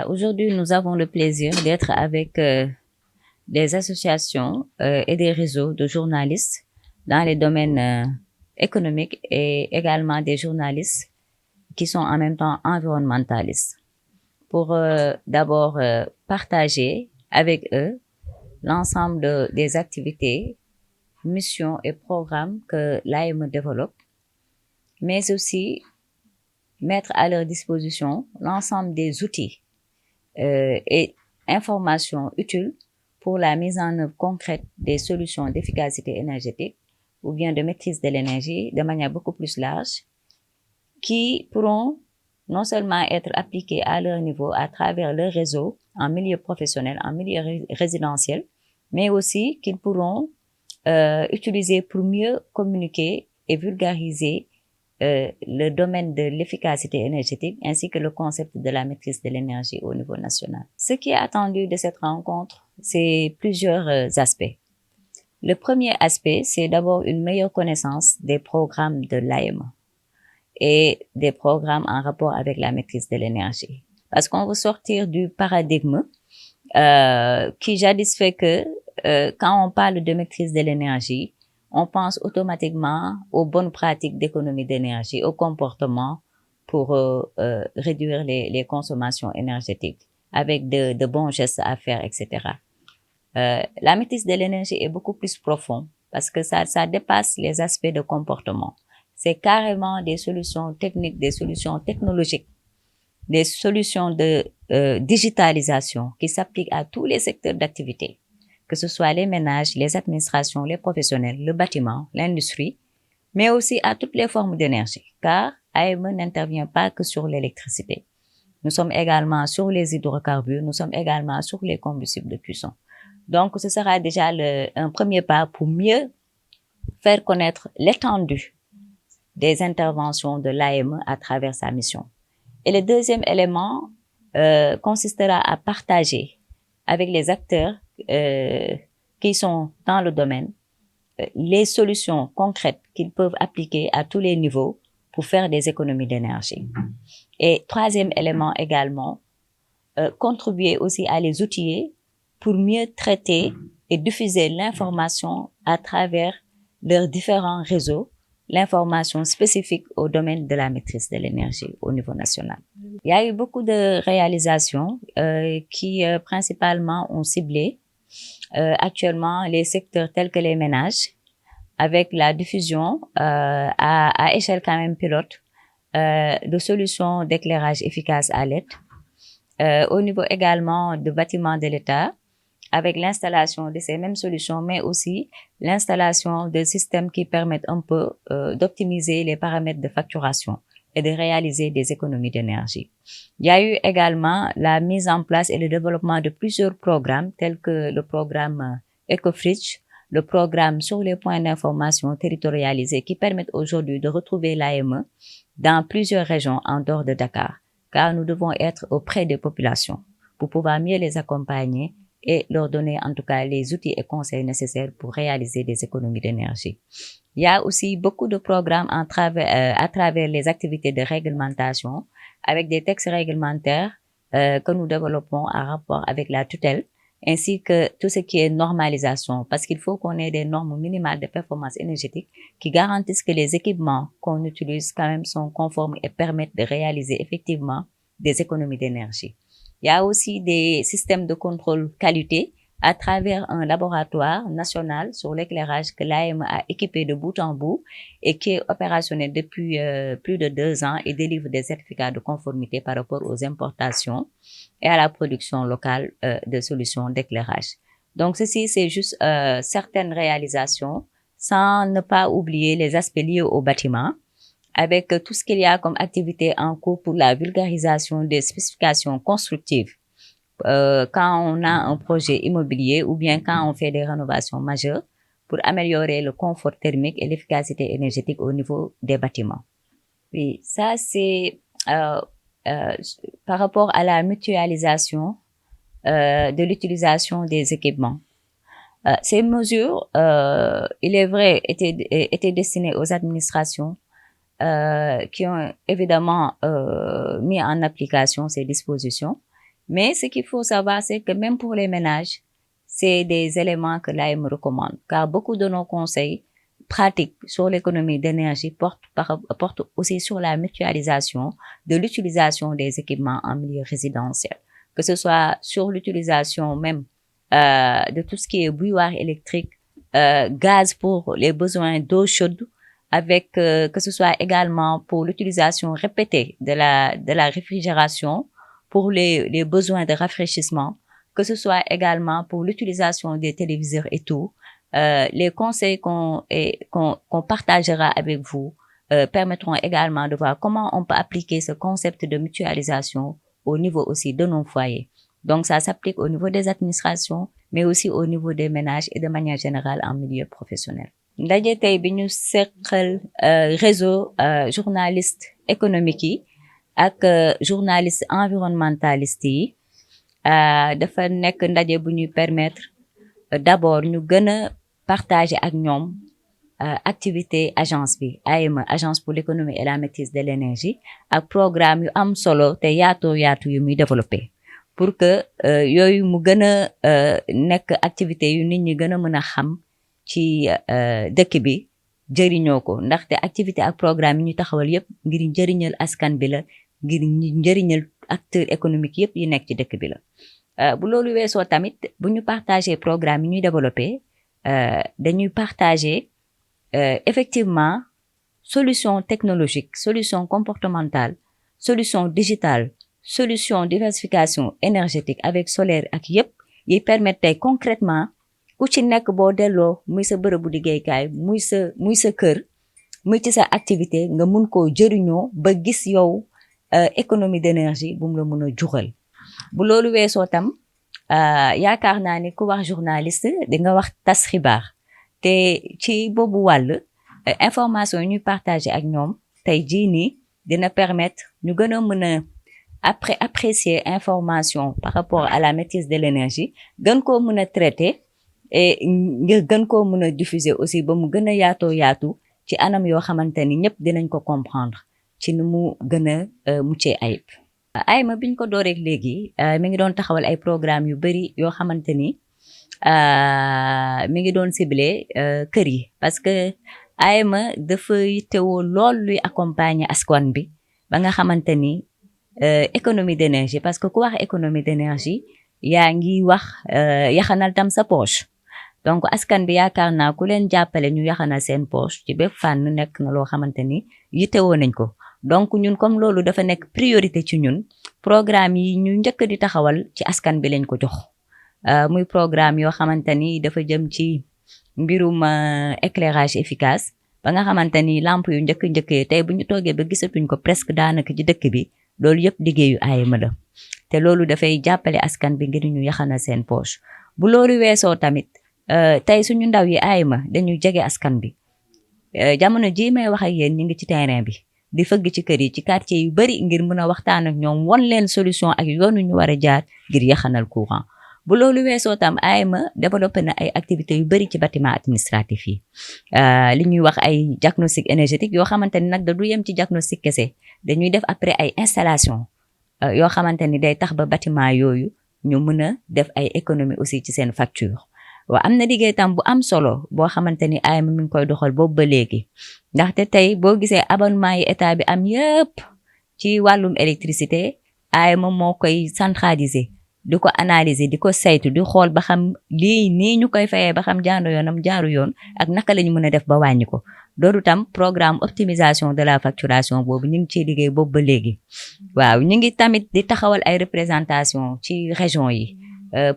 Aujourd'hui, nous avons le plaisir d'être avec des associations et des réseaux de journalistes dans les domaines économiques et également des journalistes qui sont en même temps environnementalistes pour d'abord partager avec eux l'ensemble des activités, missions et programmes que l'AME développe, mais aussi mettre à leur disposition l'ensemble des outils et informations utiles pour la mise en œuvre concrète des solutions d'efficacité énergétique ou bien de maîtrise de l'énergie de manière beaucoup plus large, qui pourront non seulement être appliquées à leur niveau à travers leur réseau en milieu professionnel, en milieu résidentiel, mais aussi qu'ils pourront utiliser pour mieux communiquer et vulgariser le domaine de l'efficacité énergétique ainsi que le concept de la maîtrise de l'énergie au niveau national. Ce qui est attendu de cette rencontre, c'est plusieurs aspects. Le premier aspect, c'est d'abord une meilleure connaissance des programmes de l'AME et des programmes en rapport avec la maîtrise de l'énergie. Parce qu'on veut sortir du paradigme qui jadis fait que quand on parle de maîtrise de l'énergie, on pense automatiquement aux bonnes pratiques d'économie d'énergie, au comportement pour réduire les consommations énergétiques avec de bons gestes à faire, etc. La maîtrise de l'énergie est beaucoup plus profonde parce que ça dépasse les aspects de comportement. C'est carrément des solutions techniques, des solutions technologiques, des solutions de digitalisation qui s'appliquent à tous les secteurs d'activité, que ce soit les ménages, les administrations, les professionnels, le bâtiment, l'industrie, mais aussi à toutes les formes d'énergie, car AME n'intervient pas que sur l'électricité. Nous sommes également sur les hydrocarbures, nous sommes également sur les combustibles de cuisson. Donc, ce sera déjà un premier pas pour mieux faire connaître l'étendue des interventions de l'AME à travers sa mission. Et le deuxième élément consistera à partager avec les acteurs qui sont dans le domaine les solutions concrètes qu'ils peuvent appliquer à tous les niveaux pour faire des économies d'énergie. Et troisième élément également, contribuer aussi à les outiller pour mieux traiter et diffuser l'information à travers leurs différents réseaux, l'information spécifique au domaine de la maîtrise de l'énergie au niveau national. Il y a eu beaucoup de réalisations qui principalement ont ciblé actuellement les secteurs tels que les ménages, avec la diffusion à échelle quand même pilote de solutions d'éclairage efficace à LED, au niveau également de bâtiments de l'État, avec l'installation de ces mêmes solutions, mais aussi l'installation de systèmes qui permettent un peu d'optimiser les paramètres de facturation et de réaliser des économies d'énergie. Il y a eu également la mise en place et le développement de plusieurs programmes tels que le programme EcoFridge, le programme sur les points d'information territorialisés qui permettent aujourd'hui de retrouver l'AME dans plusieurs régions en dehors de Dakar, car nous devons être auprès des populations pour pouvoir mieux les accompagner et leur donner en tout cas les outils et conseils nécessaires pour réaliser des économies d'énergie. Il y a aussi beaucoup de programmes à travers les activités de réglementation avec des textes réglementaires que nous développons en rapport avec la tutelle ainsi que tout ce qui est normalisation parce qu'il faut qu'on ait des normes minimales de performance énergétique qui garantissent que les équipements qu'on utilise quand même sont conformes et permettent de réaliser effectivement des économies d'énergie. Il y a aussi des systèmes de contrôle qualité à travers un laboratoire national sur l'éclairage que l'AME a équipé de bout en bout et qui est opérationnel depuis plus de 2 ans et délivre des certificats de conformité par rapport aux importations et à la production locale de solutions d'éclairage. Donc ceci, c'est juste certaines réalisations sans ne pas oublier les aspects liés au bâtiment, avec tout ce qu'il y a comme activité en cours pour la vulgarisation des spécifications constructives quand on a un projet immobilier ou bien quand on fait des rénovations majeures pour améliorer le confort thermique et l'efficacité énergétique au niveau des bâtiments. Oui, ça c'est par rapport à la mutualisation de l'utilisation des équipements. Ces mesures, il est vrai, étaient destinées aux administrations qui ont évidemment mis en application ces dispositions, Mais ce qu'il faut savoir, c'est que même pour les ménages, c'est des éléments que l'AEM recommande, car beaucoup de nos conseils pratiques sur l'économie d'énergie portent aussi sur la mutualisation de l'utilisation des équipements en milieu résidentiel, que ce soit sur l'utilisation même de tout ce qui est bouilloire électrique, gaz pour les besoins d'eau chaude, avec que ce soit également pour l'utilisation répétée de la réfrigération, pour les besoins de rafraîchissement, que ce soit également pour l'utilisation des téléviseurs et tout. Les conseils qu'on partagera avec vous permettront également de voir comment on peut appliquer ce concept de mutualisation au niveau aussi de nos foyers. Donc ça s'applique au niveau des administrations, mais aussi au niveau des ménages et de manière générale en milieu professionnel. ndaje tey bi ñu seqal réseau journaliste économique yi ak journaliste environnementaliste yi dafa nekk ndaje bu ñuy permettre d'abord ñu gën a partager ak ñoom activité agence bi AEME agence pour l'économie et la maîtrise de l'énergie ak programme yu am solo te yaatu yu muy développé pour que yooyu mu gën a nekk activité yu nit ñi gën a mën a xam ci dëkk bi jëriñoo ko ndaxte activité ak programme yi ñu taxawal yépp ngir njëriñal askan bi la ngir njëriñal acteur économique yépp yi nekk ci dëkk bi la bu loolu weesoo tamit bu ñu partager programme yi ñuy développé dañuy partager effectivement solution technologique solution comportementale solution digitale solution diversification énergétique avec solaire ak yépp yi permettre tey concrètement ku ci nekk boo delloo muy sa bërëbu liggéeykaay muy sa kër muy ci sa activité nga mun koo jëriñoo ba gis yow économie d'énergie bu mu la mën a jural bu loolu weesoo tam yaakaar naa ni ku wax journaliste di nga wax tas xibaar te ci boobu wàll information yi ñuy partager ak ñoom tey jii nii dina permettre ñu gën a mën a apprécier information par rapport à la maîtrise de l'énergie gën koo mën a traiter et nga gën koo mën a diffuser aussi ba mu gën a yaatu ci anam yoo xamante ni ñëpp dinañ ko comprendre ci nu mu gën a muccee ayib. AEME biñ ko dooreek léegi mi ngi doon taxawal ay programme yu bari yoo xamante ni mi ngi doon ciblé kër yi parce que AEME dafa yittewoo lool luy accompagner askan bi ba nga xamante ni économie d'énergie parce que ku wax économie d'énergie yaa ngi wax yaxanal tam sa poche donc askan bi yaakaar naa ku leen jàppale ñu yaxanal seen poche ci bépp fànn nekk na loo xamante ni yittewoo nañ ko donc ñun comme loolu dafa nekk priorité ci ñun programme yi ñu njëkk di taxawal ci askan bi lañ ko jox muy programme yoo xamante ni dafa jëm ci mbirum éclairage efficace ba nga xamante ni lampe yu njëkk tey bu ñu toogee ba gisatuñ ko presque daanaka ci dëkk bi loolu yëpp liggéeyu AEME la te loolu dafay jàppale askan bi ngir ñu yaxanal seen poche bu loolu weesoo tamit tey suñu ndaw yi AEME dañuy jege askan bi jamono ji may wax ak yéen ñu ngi ci terrain bi di fëgg ci kër yi ci quartier yu bari ngir mën a waxtaan ak ñoom won leen solution ak yoonu ñu war a jaar ngir yaxanal courant bu loolu weesoo tam AEME développé na ay activités yu bari ci bâtiment administratif yi li ñuy wax ay diagnostic énergétique yoo xamante ni nag da du yem ci diagnostic kese dañuy def après ay installation yoo xamante ni day tax ba bâtiment yooyu ñu mën a def ay économie aussi ci seen facture waaw am na liggéey tam bu am solo boo xamante ni AEME mi ngi koy doxal boobu ba léegi ndaxte tey boo gisee abonnement yi état bi am yëpp ci wàllum électricité AEME moo koy centraliser di ko analyser di ko saytu di xool ba xam lii nii ñu koy fayee ba xam jaaru yoon ak naka lañu mën a def ba wàññi ko loolu tam programme optimisation de la facturation boobu ñu ngi ciy liggéey boobu ba léegi waaw ñu ngi tamit di taxawal ay représentation ci région yi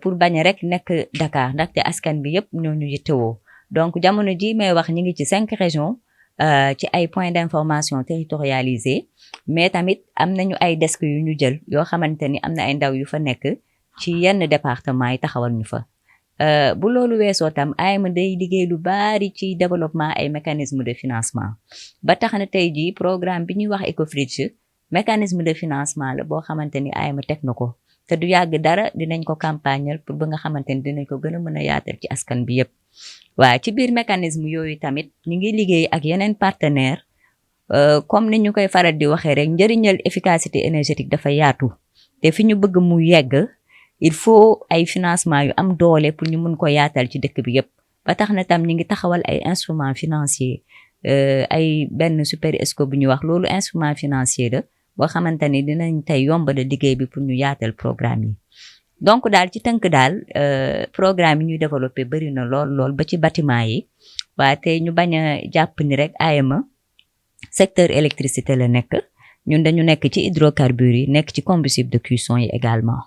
pour bañ rek nekk Dakar ndaxte askan bi yëpp ñoo ñu yittewoo donc jamono ji may wax ñu ngi ci 5 régions ci ay points d'information territorialisés mais tamit am nañu ay desk yu ñu jël yoo xamante ni am na ay ndaw yu fa nekk ci yenn département yi taxawal ñu fa bu loolu weesoo tam AEME day liggéey lu bari ci développement ay mécanismes de financement ba tax na tey jii programme bi ñuy wax Ecofridge mécanisme de financement la boo xamante ni AEME teg na ko te du yàgg dara dinañ ko campagnal pour ba nga xamante ni dinañ ko gën a mën a yaatal ci askan bi yépp waaw ci biir mécanisme yooyu tamit ñu ngi liggéey ak yeneen partenaires comme ni ñu koy faral di waxee rek njëriñal efficacité énergétique dafa yaatu te fi ñu bëgg mu yegg il faut ay financement yu am doole pour ñu mun ko yaatal ci dëkk bi yépp ba tax na tam ñi ngi taxawal ay instruments financiers ay benn super esco bu ñu wax loolu instrument financier la boo xamante ni dinañ tey yombal liggéey bi pour ñu yaatal programme yi donc daal ci tënk daal programme yi ñuy développé bari na lool ba ci bâtiment yi waaye tey ñu bañ a jàpp ni rek AME secteur électricité la nekk ñun dañu nekk ci hydrocarbures yi nekk ci combustible de cuisson yi également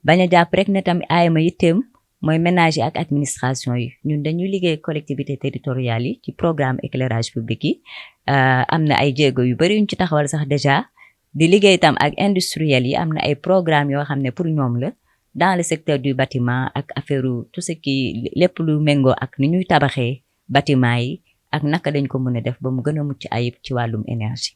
bañ a jàpp rek ne tamit AME yitteem mooy ménage yi ak administration yi ñun dañuy liggéey collectivité territoriales yi ci programme éclairage public yi am na ay jéego yu bari yuñ ci taxawal sax déjà di liggéey tam ak industriel yi am na ay programme yoo xam ne pour ñoom la dans le secteur du bâtiment ak affaire tout ce qui lépp lu méngoo ak ni ñuy tabaxee bâtiment yi ak naka dañ ko mën a def ba mu gën a mucc ayib ci wàllum énergie